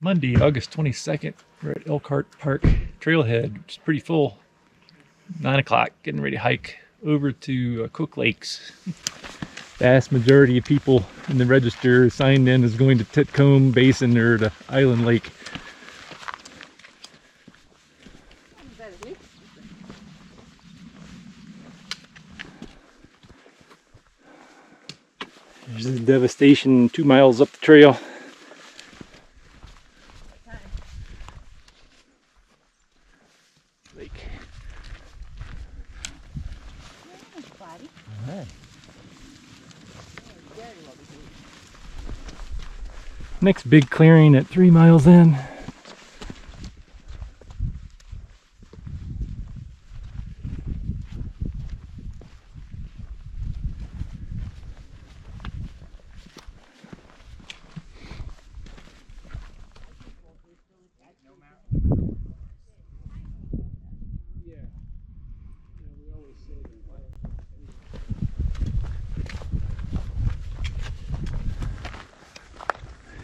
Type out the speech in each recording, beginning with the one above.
Monday, August 22nd, we're at Elkhart Park Trailhead, which is pretty full. 9 o'clock, getting ready to hike over to Cook Lakes. Vast majority of people in the register signed in as going to Timico Basin or to Highline Lake. There's the devastation 2 miles up the trail. Lake. All right. Next big clearing at 3 miles in.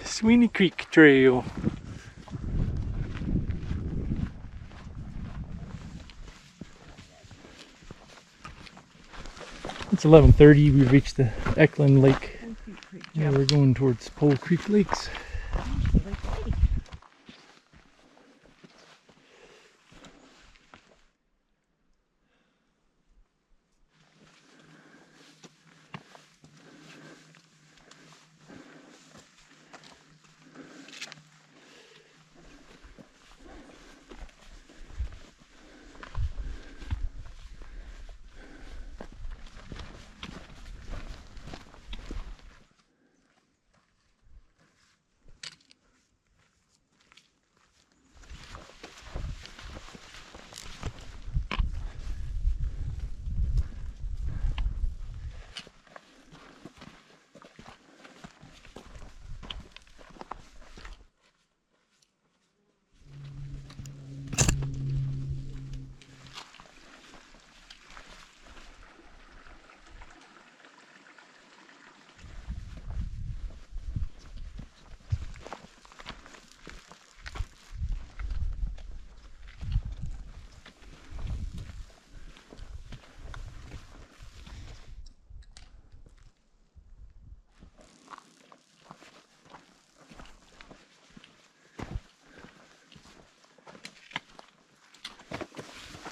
Sweeney Creek Trail. It's 11:30. We've reached the Eklund Lake. Now we're going towards Pole Creek Lakes.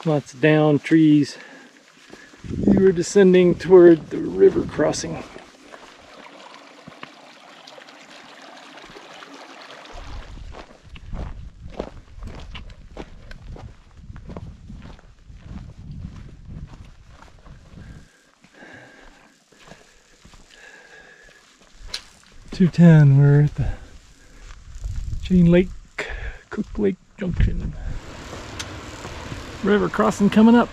Lots of down trees. We were descending toward the river crossing. .210, we're at the Chain Lake, Cook Lake Junction. River crossing coming up.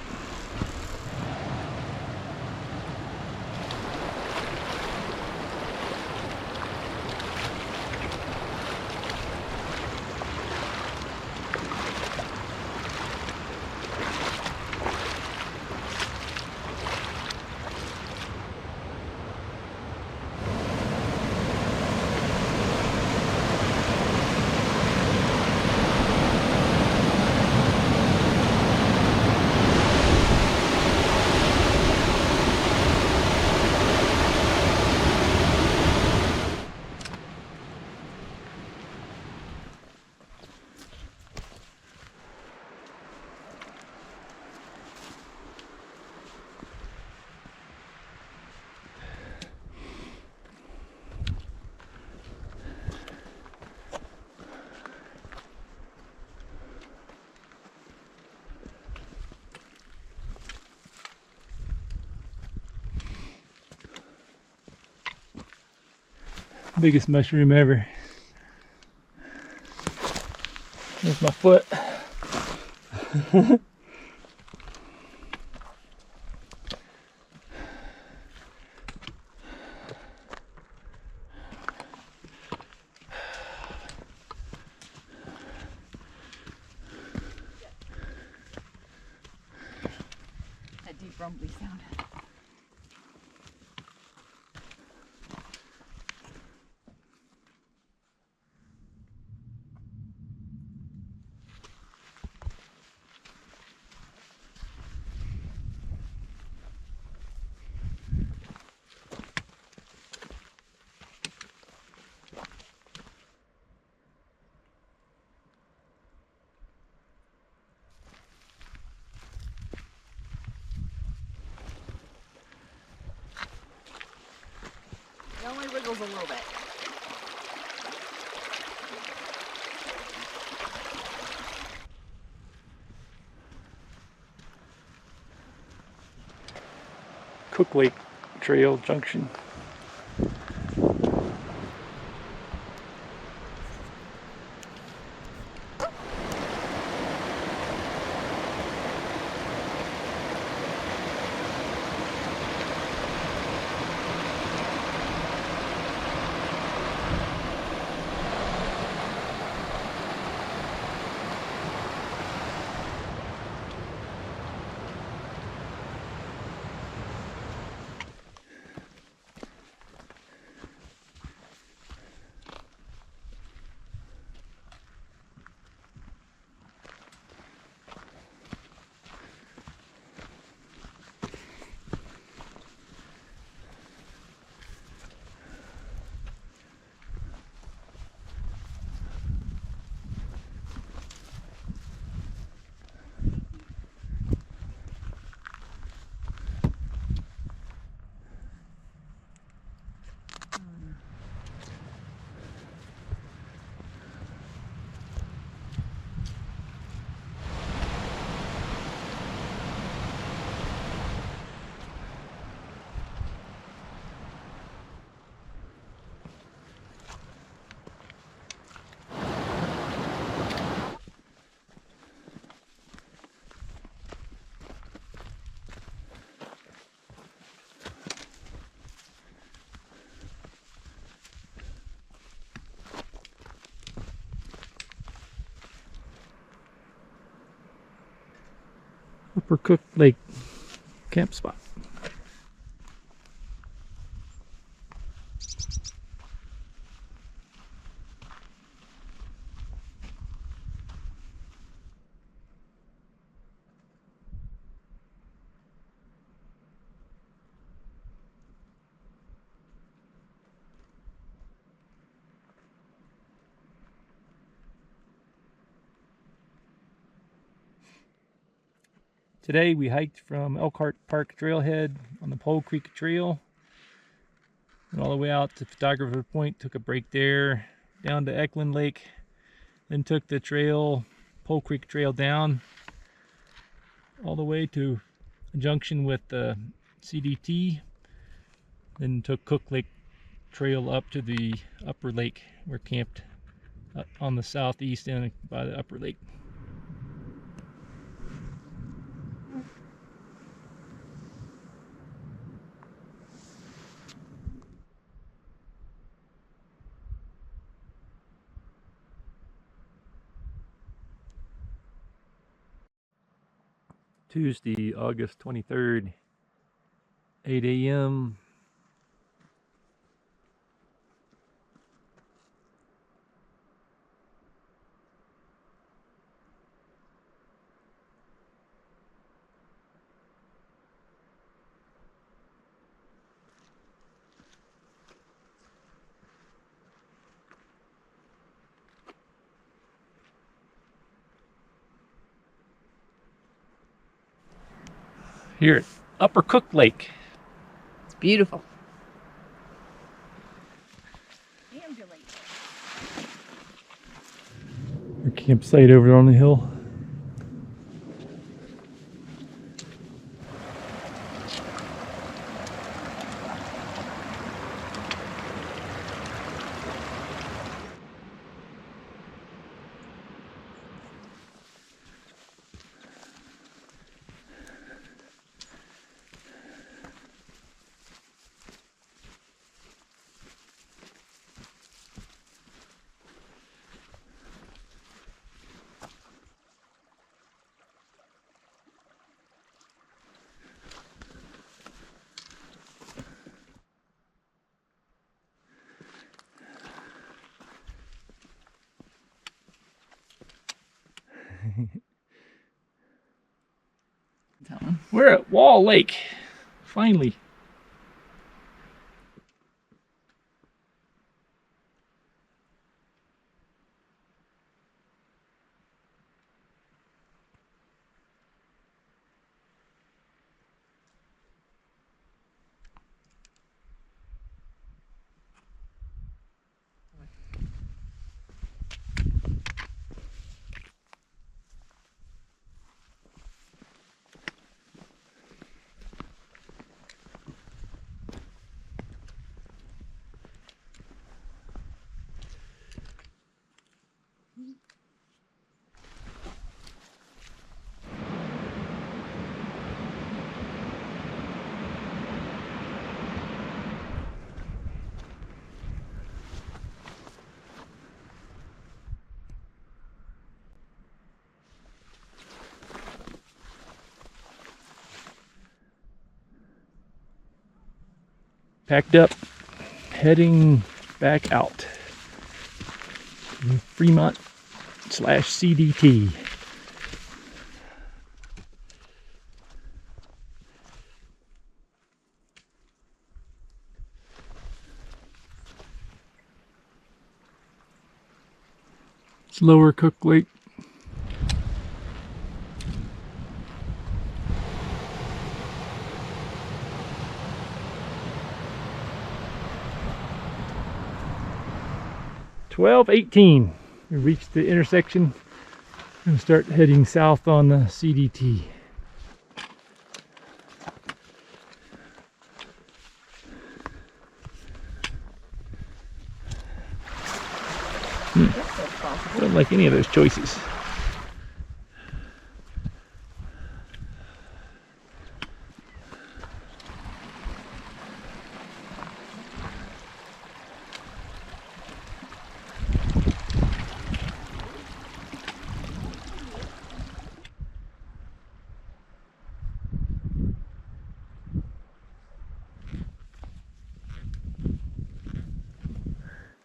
Biggest mushroom ever. There's my foot. That deep rumbly sound. feels a little bit. Cook Lake Trail junction. Upper Cook Lake camp spot. Today we hiked from Elkhart Park Trailhead on the Pole Creek Trail and all the way out to Photographer Point, took a break there, down to Eklund Lake, then took the trail, Pole Creek Trail down all the way to a junction with the CDT, then took Cook Lake Trail up to the upper lake. We're camped on the southeast end by the upper lake. Tuesday, August 23rd, 8 a.m. Here at Upper Cook Lake. It's beautiful. Ambulate. Our campsite over on the hill. We're at Wall Lake, finally. packed up, heading back out. Fremont / CDT. It's Lower Cook Lake. $12:18. We reached the intersection and start heading south on the CDT. Don't like any of those choices.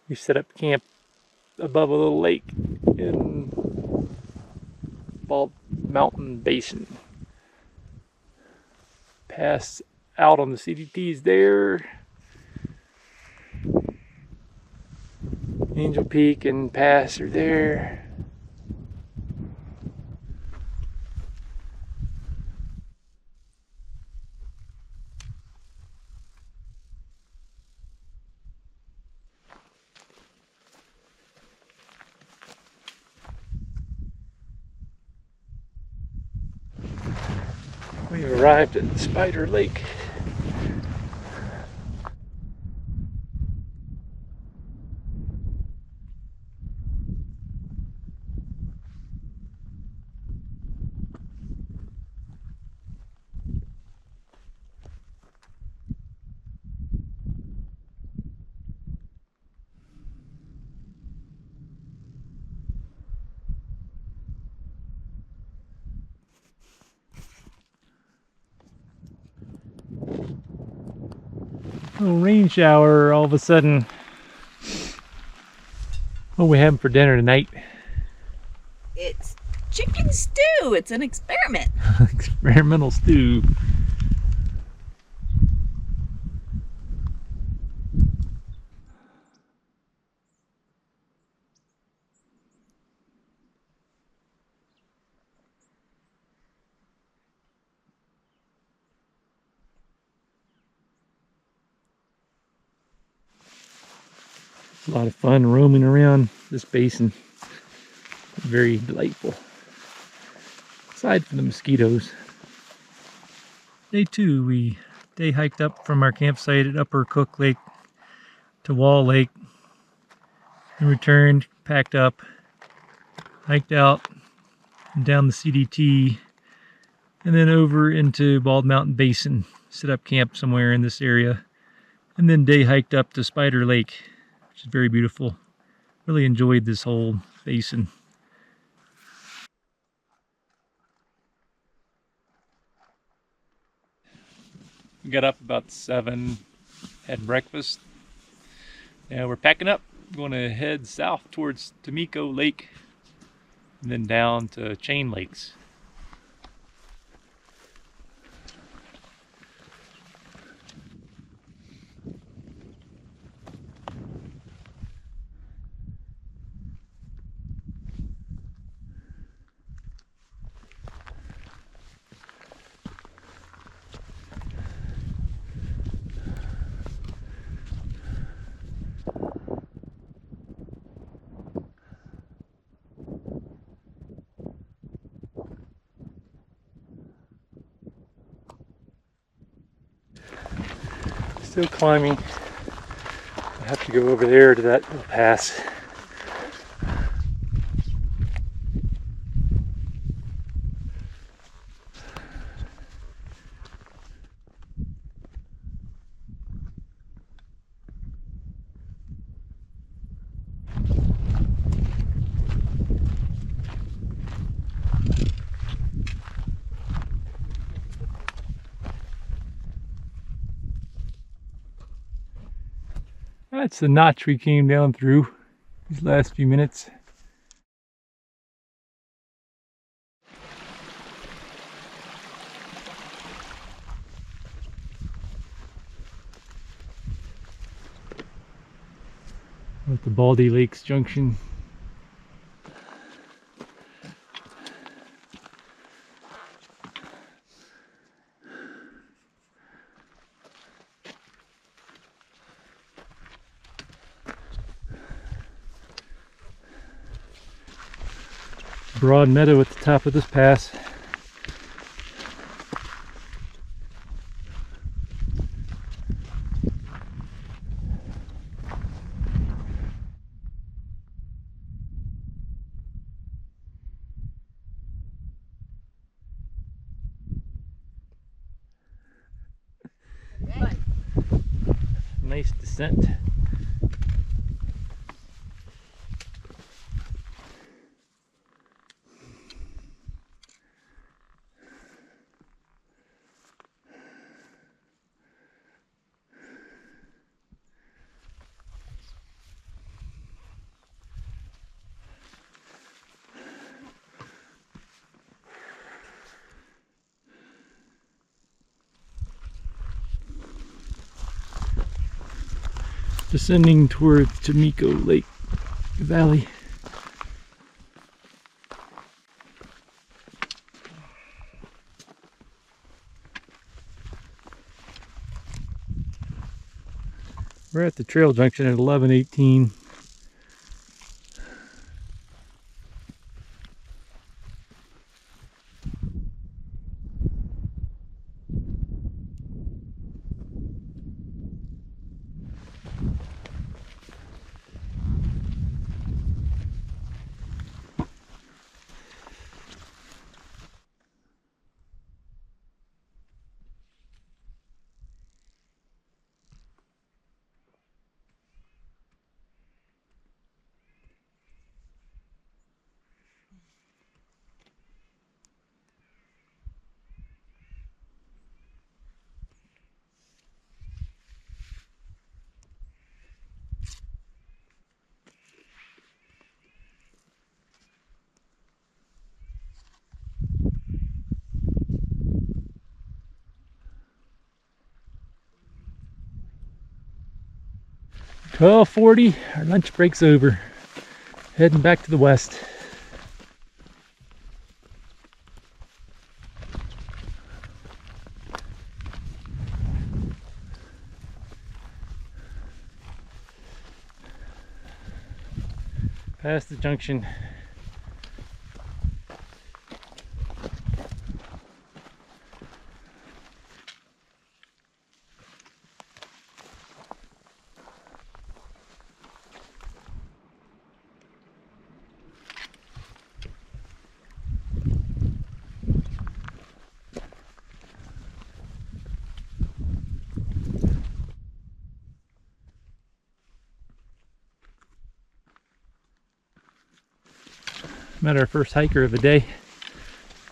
We set up camp above a little lake in Bald Mountain Basin. Pass out on the CDTs there. Angel Peak and Pass are there. We've arrived at Spider Lake. Little rain shower all of a sudden. What are we having for dinner tonight? It's chicken stew. It's an experiment. Experimental stew. A lot of fun roaming around this basin. Very delightful. Aside from the mosquitoes. Day 2, we day hiked up from our campsite at Upper Cook Lake to Wall Lake and returned, packed up, hiked out and down the CDT and then over into Bald Mountain Basin. Set up camp somewhere in this area and then day hiked up to Spider Lake, which is very beautiful. Really enjoyed this whole basin. We got up about 7, had breakfast. Now we're packing up, going to head south towards Timico Lake and then down to Chain Lakes. Still climbing. I have to go over there to that little pass. That's the notch we came down through these last few minutes. At the Bald Lakes junction. Broad meadow at the top of this pass. Nice descent. Descending towards Timico Lake Valley. We're at the trail junction at 11:18. $12:40, our lunch break's over. Heading back to the west. Past the junction. Met our first hiker of the day.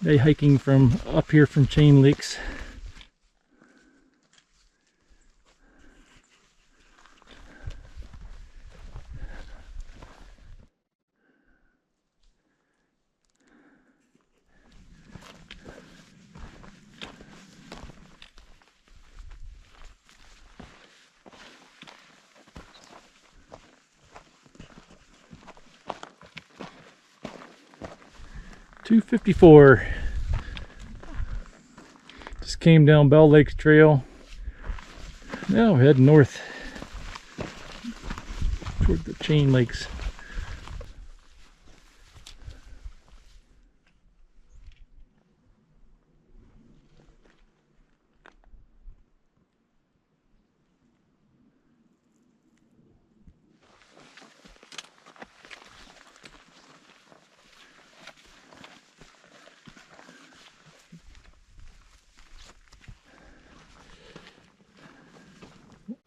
Day hiking from up here from Chain Lakes. .254. Just came down Bell Lakes Trail. Now we're heading north toward the Chain Lakes.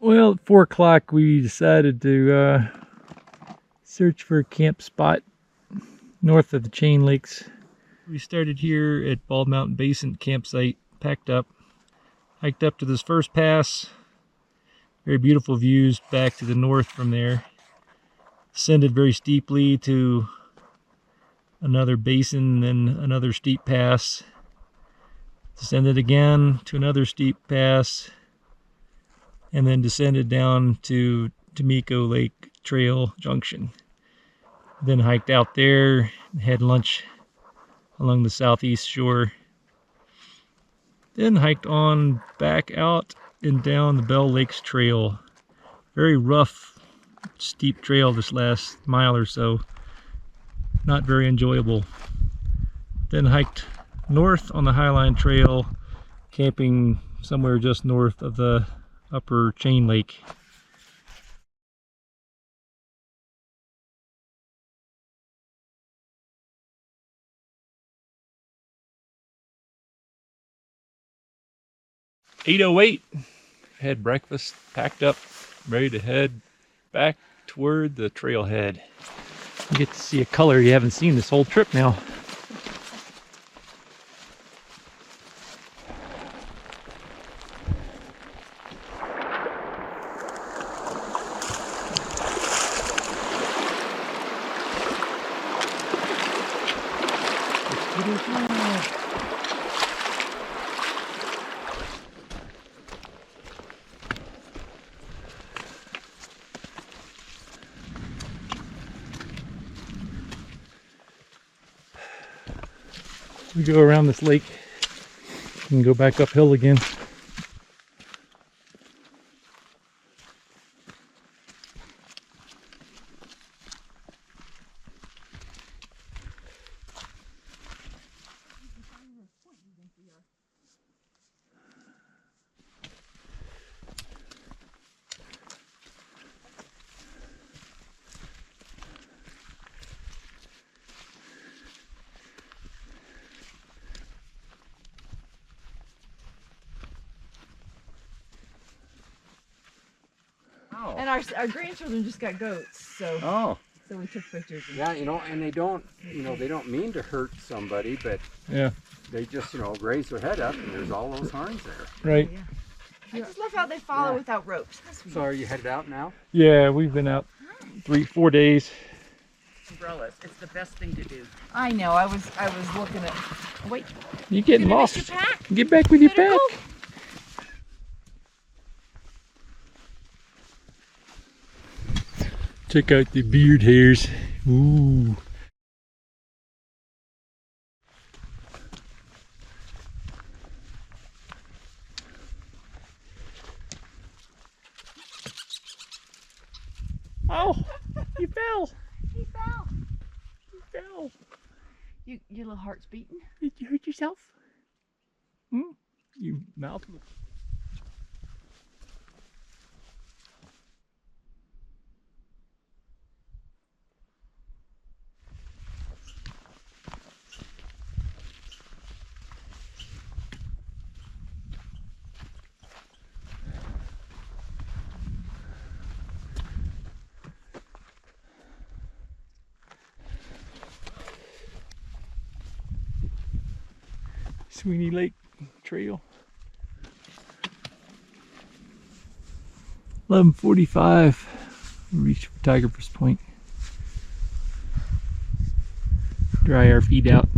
Well, at 4 o'clock we decided to search for a camp spot north of the Chain Lakes. We started here at Bald Mountain Basin campsite, packed up, hiked up to this first pass, Very beautiful views back to the north from there. Descended very steeply to another basin, then another steep pass. Descended again to another steep pass, and then descended down to Timico Lake Trail junction. Then hiked out there, had lunch along the southeast shore. Then hiked on back out and down the Bell Lakes Trail. Very rough, steep trail this last mile or so. Not very enjoyable. Then hiked north on the Highline Trail, camping somewhere just north of the upper Chain Lake. "8:08, had breakfast, packed up, ready to head back toward the trailhead. You get to see a color you haven't seen this whole trip now. We go around this lake and go back uphill again. And our grandchildren just got goats, so so we took pictures. Yeah, you know, and they don't mean to hurt somebody, but Yeah, they just, raise their head up and there's all those horns there. right. Yeah. I just love how they follow without ropes. That's sweet. So are you headed out now? Yeah, we've been out 3-4 days. Umbrellas. It's the best thing to do. I know. I was looking at. Wait. You're getting Gonna lost. miss your pack. Get back with your Better pack. go. Check out the beard hairs. Ooh. Oh, you fell. He fell. You fell. Your little heart's beating. Did you hurt yourself? Hmm? You mouth. 'Sweeney Lake Trail. 11:45. Reach Photographer's Point. Dry our feet out.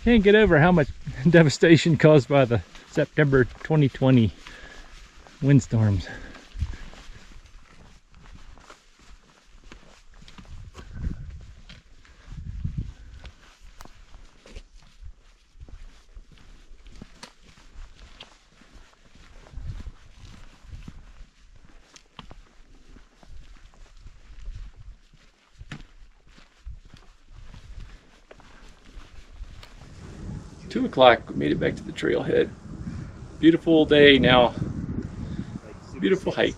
Can't get over how much devastation caused by the September 2020 windstorms. It's 2 o'clock, we made it back to the trailhead. Beautiful day now. Beautiful hike.